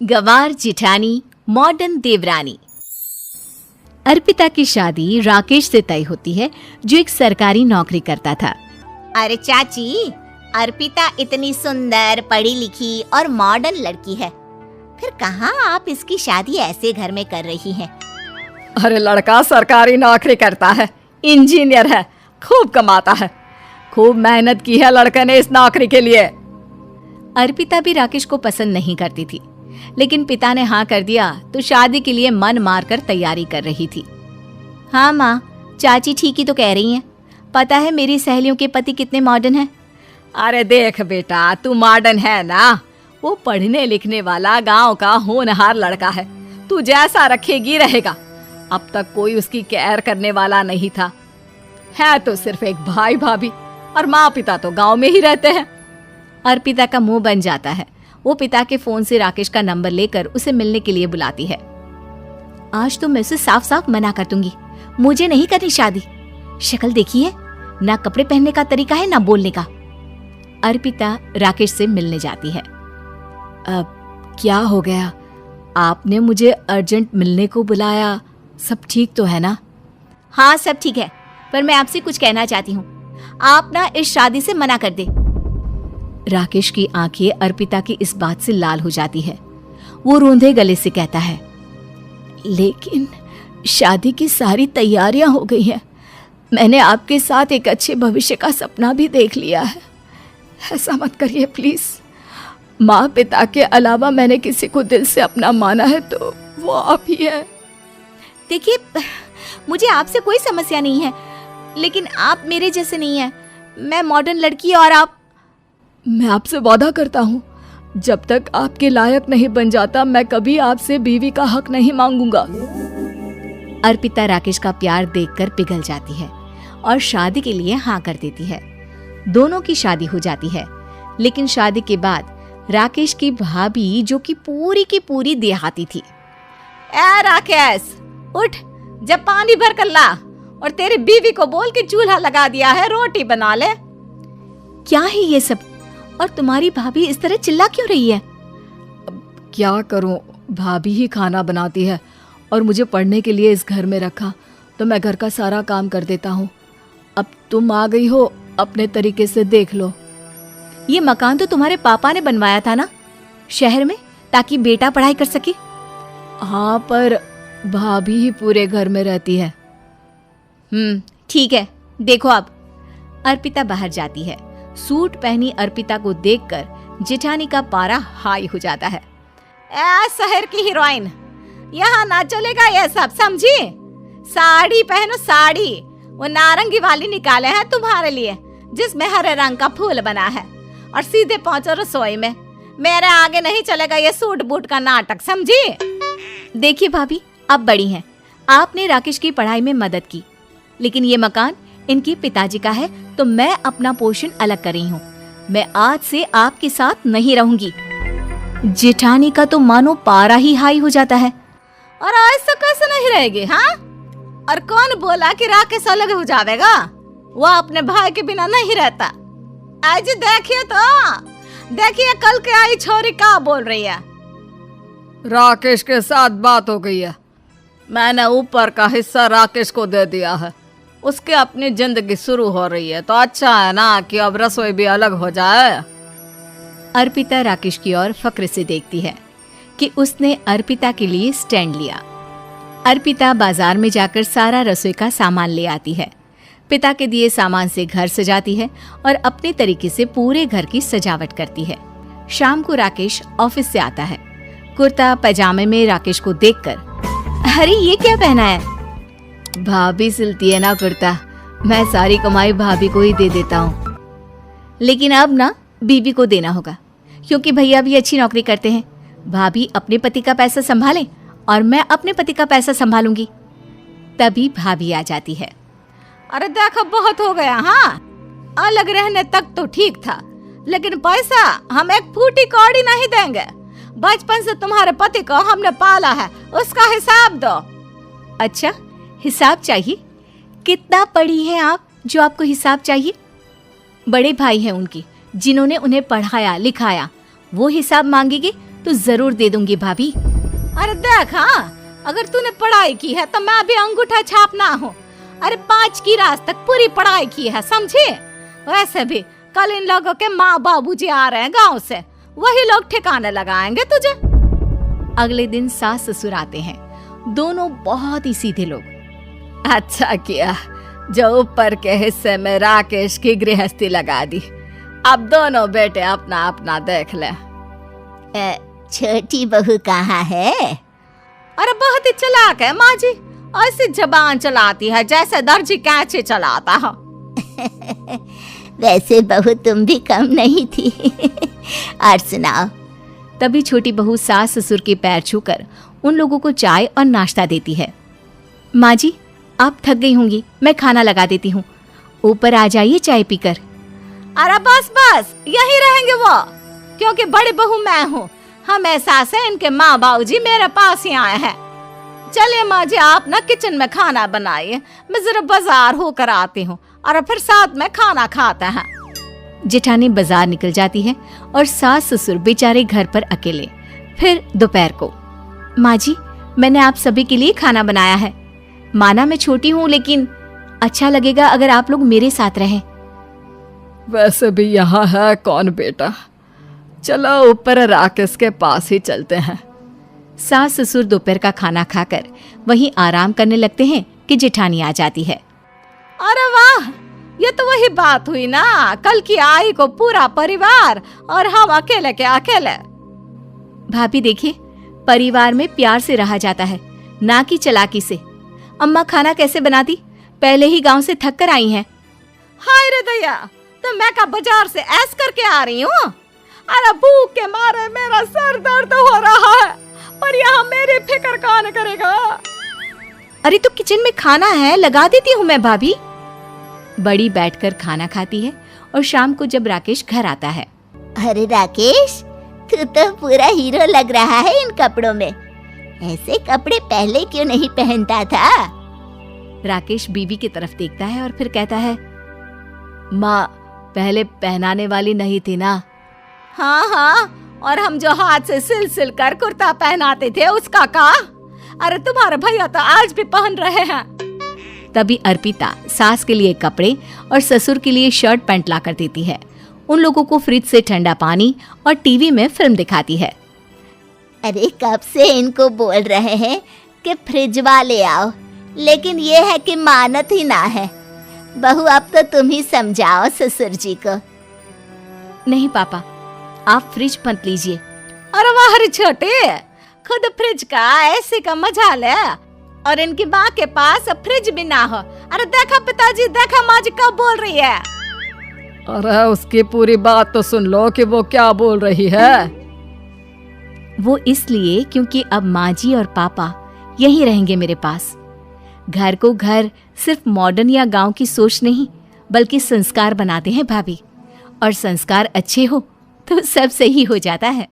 गंवार जिठानी modern देवरानी। अर्पिता की शादी राकेश से तय होती है, जो एक सरकारी नौकरी करता था। अरे चाची, अर्पिता इतनी सुंदर, पढ़ी लिखी और मॉडर्न लड़की है, फिर कहाँ आप इसकी शादी ऐसे घर में कर रही हैं? अरे लड़का सरकारी नौकरी करता है, इंजीनियर है, खूब कमाता है, खूब मेहनत की है लड़के ने इस नौकरी के लिए। अर्पिता भी राकेश को पसंद नहीं करती थी, लेकिन पिता ने हाँ कर दिया तो शादी के लिए मन मारकर तैयारी कर रही थी। हाँ माँ, चाची ठीक ही तो कह रही हैं। पता है मेरी सहेलियों के पति कितने मॉडर्न हैं। अरे देख बेटा, तू मॉडर्न है ना, वो पढ़ने लिखने वाला गांव का होनहार लड़का है, तू जैसा रखेगी रहेगा। अब तक कोई उसकी केयर करने वाला नहीं था, है तो सिर्फ एक भाई भाभी, और माँ पिता तो गांव में ही रहते हैं। अर्पिता का मुंह बन जाता है। वो पिता के फोन से राकेश का नंबर लेकर उसे मिलने के लिए बुलाती है। आज तो मैं उसे साफ साफ मना कर दूंगी, मुझे नहीं करनी शादी। शक्ल देखी है ना, कपड़े पहनने का तरीका है ना बोलने का। अर्पिता राकेश से मिलने जाती है। अब क्या हो गया, आपने मुझे अर्जेंट मिलने को बुलाया, सब ठीक तो है ना? हाँ सब ठीक है, पर मैं आपसे कुछ कहना चाहती हूँ। आप ना इस शादी से मना कर दे। राकेश की आंखें अर्पिता की इस बात से लाल हो जाती है। वो रोंधे गले से कहता है, लेकिन शादी की सारी तैयारियां हो गई हैं। मैंने आपके साथ एक अच्छे भविष्य का सपना भी देख लिया है। ऐसा मत करिए प्लीज। माँ पिता के अलावा मैंने किसी को दिल से अपना माना है तो वो आप ही है। देखिए, मुझे आपसे कोई समस्या नहीं है, लेकिन आप मेरे जैसे नहीं हैं। मैं मॉडर्न लड़की और आप। मैं आपसे वादा करता हूँ, जब तक आपके लायक नहीं बन जाता मैं कभी आपसे बीवी का हक नहीं मांगूंगा। अर्पिता राकेश का प्यार देखकर पिघल जाती है और शादी के लिए हाँ कर देती है। दोनों की शादी हो जाती है, लेकिन शादी के बाद राकेश की भाभी, जो कि पूरी की पूरी देहाती थी। ए राकेश, उठ, जब पानी भर कर ला और तेरी बीवी को बोल के चूल्हा लगा दिया है, रोटी बना ले। क्या है ये सब? और तुम्हारी भाभी इस तरह चिल्ला क्यों रही है? क्या करूं, भाभी ही खाना बनाती है और मुझे पढ़ने के लिए इस घर में रखा, तो मैं घर का सारा काम कर देता हूँ। अब तुम आ गई हो, अपने तरीके से देख लो। ये मकान तो तुम्हारे पापा ने बनवाया था ना शहर में, ताकि बेटा पढ़ाई कर सके। हाँ, पर भाभी ही पूरे घर में रहती है। ठीक है, देखो अब। अर्पिता बाहर जाती है। सूट पहनी अर्पिता को देखकर जेठानी का पारा हाई हो जाता है। ए शहर की हीरोइन, यहाँ ना चलेगा ये सब, समझी? साड़ी पहनो, साड़ी। वो नारंगी वाली निकाले हैं तुम्हारे लिए, जिसमें हरे रंग का फूल बना है, और सीधे पहुंचो रसोई में। मेरे आगे नहीं चलेगा ये सूट बूट का नाटक, समझी? देखिए भाभी, आप बड़ी हैं, आपने राकेश की पढ़ाई में मदद की, लेकिन ये मकान इनके पिताजी का है, तो मैं अपना पोर्शन अलग कर रही हूँ। मैं आज से आपके साथ नहीं रहूंगी। जेठानी का तो मानो पारा ही हाई हो जाता है। और ऐसा कैसे नहीं रहेगी? हाँ, और कौन बोला कि राकेश अलग हो जाएगा? वो अपने भाई के बिना नहीं रहता। आज देखिए तो, देखिए कल के आई छोरी क्या बोल रही है। राकेश के साथ बात हो गई है, मैंने ऊपर का हिस्सा राकेश को दे दिया है। उसके अपनी जिंदगी शुरू हो रही है, तो अच्छा है ना कि अब रसोई भी अलग हो जाए। अर्पिता राकेश की ओर फक्र से देखती है कि उसने अर्पिता के लिए स्टैंड लिया। अर्पिता बाजार में जाकर सारा रसोई का सामान ले आती है। पिता के दिए सामान से घर सजाती है और अपने तरीके से पूरे घर की सजावट करती है। शाम को राकेश ऑफिस से आता है। कुर्ता पैजामे में राकेश को देखकर, अरे ये क्या पहना है? भाभी सिलती है ना कुर्ता, मैं सारी कमाई भाभी को ही दे देता हूँ। लेकिन अब ना बीवी को देना होगा, क्योंकि भैया भी अच्छी नौकरी करते हैं। भाभी अपने पति का पैसा संभाले और मैं अपने पति का पैसा संभालूंगी। तभी भाभी आ जाती है। अरे देखो, बहुत हो गया। हाँ, अलग रहने तक तो ठीक था, लेकिन पैसा हम एक फूटी कौड़ी नहीं देंगे। बचपन से तुम्हारे पति को हमने पाला है, उसका हिसाब दो। अच्छा, हिसाब चाहिए? कितना पढ़ी हैं आप जो आपको हिसाब चाहिए? बड़े भाई हैं उनकी, जिन्होंने उन्हें पढ़ाया लिखाया, वो हिसाब मांगेगी तो जरूर दे दूंगी भाभी। अरे देख, हाँ, अगर तूने पढ़ाई की है तो मैं भी अंगूठा छापना हूँ। अरे 5 की रात तक पूरी पढ़ाई की है, समझे? वैसे भी कल इन लोगों के माँ बाबूजी आ रहे हैं गांव से, वही लोग ठिकाने लगाएंगे तुझे। अगले दिन सास ससुर आते हैं, दोनों बहुत ही सीधे लोग। अच्छा किया जो ऊपर के हिस्से में राकेश की गृहस्थी लगा दी। अब दोनों बेटे अपना अपना देख ले। छोटी बहू कहाँ है? अरे बहुत ही चालाक है माँ जी, ऐसी जबान चलाती है जैसे दर्जी कैंची चलाता है। वैसे बहू तुम भी कम नहीं थी। और सुनाओ। तभी छोटी बहू सास ससुर के पैर छूकर उन लोगों को चाय और नाश्ता देती है। माँ जी, आप थक गई होंगी, मैं खाना लगा देती हूँ, ऊपर आ जाइए चाय पीकर। अरे बस बस, यही रहेंगे वो, क्योंकि बड़ी बहू मैं हूँ। हमेशा से इनके माँ बाबूजी मेरे पास ही आए हैं। चलिए माँ जी, आप ना किचन में खाना बनाइए, मैं जरा बाजार होकर आती हूँ और फिर साथ में खाना खाते हैं। जेठानी बाजार निकल जाती है और सास ससुर बेचारे घर पर अकेले। फिर दोपहर को, माँ जी, मैंने आप सभी के लिए खाना बनाया है। माना मैं छोटी हूँ, लेकिन अच्छा लगेगा अगर आप लोग मेरे साथ रहें। वैसे भी यहाँ है कौन बेटा, चलो ऊपर राकेश के पास ही चलते हैं। सास ससुर दोपहर का खाना खाकर वहीं आराम करने लगते हैं कि जेठानी आ जाती है। अरे वाह, ये तो वही बात हुई ना, कल की आई को पूरा परिवार और हम अकेले के अकेले। भाभी देखिए, परिवार में प्यार से रहा जाता है, ना कि चालाकी से। अम्मा खाना कैसे बनाती, पहले ही गांव से थक कर आई हैं। हाय रे दया, तो मैं का बाजार से ऐस करके आ रही हूँ। अरे भूख के मारे मेरा सर दर्द हो रहा है, पर यहाँ मेरी फिक्र कौन करेगा। अरे तो किचन में खाना है, लगा देती हूँ मैं भाभी। बड़ी बैठकर खाना खाती है और शाम को जब राकेश घर आता है। अरे राकेश, तू तो पूरा हीरो लग रहा है इन कपड़ों में। ऐसे कपड़े पहले क्यों नहीं पहनता था? राकेश बीवी की तरफ देखता है और फिर कहता है, माँ, पहले पहनाने वाली नहीं थी ना। हाँ हाँ, और हम जो हाथ से सिल सिल कर कुर्ता पहनाते थे उसका का? अरे तुम्हारे भैया तो आज भी पहन रहे हैं। तभी अर्पिता सास के लिए कपड़े और ससुर के लिए शर्ट पैंट ला कर देती है। उन लोगों को फ्रिज से ठंडा पानी और टीवी में फिल्म दिखाती है। अरे कब से इनको बोल रहे हैं कि फ्रिज वाले आओ, लेकिन ये है कि मानत ही ना है। बहू, अब तो तुम ही समझाओ ससुर जी को। नहीं पापा, आप फ्रिज मत लीजिए। अरे वाह रे छोटे, खुद फ्रिज का ऐसे का मजा ले, और इनकी माँ के पास फ्रिज भी ना हो। अरे देखा पिताजी, देखा माँ जी कब बोल रही है। अरे उसकी पूरी बात तो सुन लो कि वो क्या बोल रही है। वो इसलिए क्योंकि अब माँ जी और पापा यहीं रहेंगे मेरे पास। घर को घर सिर्फ मॉडर्न या गांव की सोच नहीं, बल्कि संस्कार बनाते हैं भाभी, और संस्कार अच्छे हो तो सब सही हो जाता है।